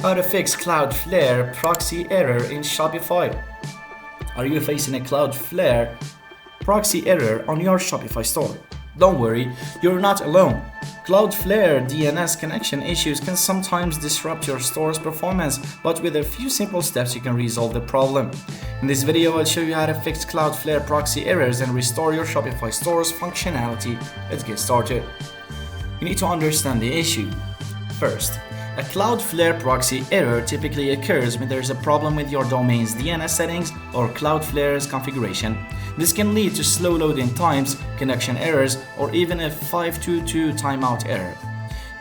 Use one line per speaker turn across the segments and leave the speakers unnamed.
How to fix Cloudflare Proxy error in Shopify. Are you facing a Cloudflare Proxy error on your Shopify store? Don't worry, you're not alone. Cloudflare DNS connection issues can sometimes disrupt your store's performance, but with a few simple steps you can resolve the problem. In this video, I'll show you how to fix Cloudflare proxy errors and restore your Shopify store's functionality. Let's get started. You need to understand the issue. First, a Cloudflare proxy error typically occurs when there is a problem with your domain's DNS settings or Cloudflare's configuration. This can lead to slow loading times, connection errors, or even a 522 timeout error.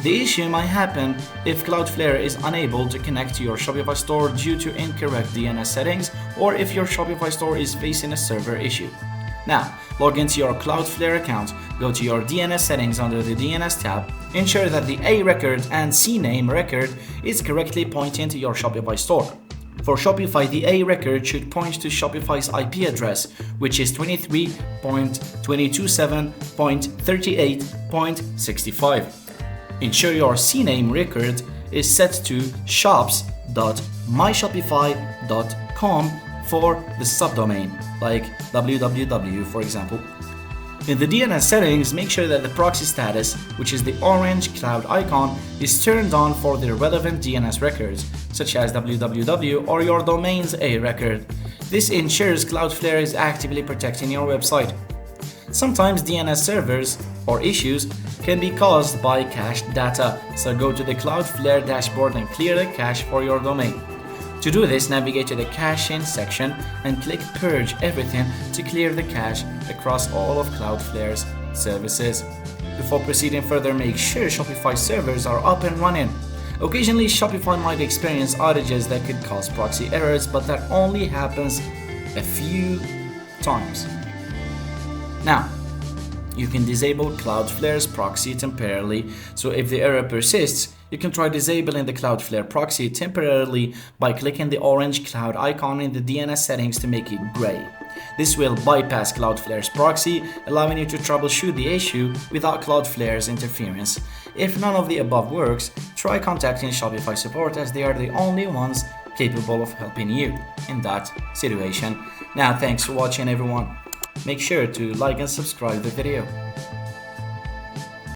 The issue might happen if Cloudflare is unable to connect to your Shopify store due to incorrect DNS settings, or if your Shopify store is facing a server issue. Now, log into your Cloudflare account, go to your DNS settings under the DNS tab, ensure that the A record and CNAME record is correctly pointing to your Shopify store. For Shopify, the A record should point to Shopify's IP address, which is 23.227.38.65. Ensure your CNAME record is set to shops.myshopify.com for the subdomain, like www for example. In the DNS settings, make sure that the proxy status, which is the orange cloud icon, is turned on for the relevant DNS records, such as www or your domain's A record. This ensures Cloudflare is actively protecting your website. Sometimes DNS servers or issues can be caused by cached data, so go to the Cloudflare dashboard and clear the cache for your domain. To do this, navigate to the caching section and click Purge Everything to clear the cache across all of Cloudflare's services. Before proceeding further, make sure Shopify servers are up and running. Occasionally, Shopify might experience outages that could cause proxy errors, but that only happens a few times. Now, you can disable Cloudflare's proxy temporarily, so if the error persists, you can try disabling the Cloudflare proxy temporarily by clicking the orange cloud icon in the DNS settings to make it gray. This will bypass Cloudflare's proxy, allowing you to troubleshoot the issue without Cloudflare's interference. If none of the above works, try contacting Shopify support, as they are the only ones capable of helping you in that situation. Now, thanks for watching everyone. Make sure to like and subscribe the video.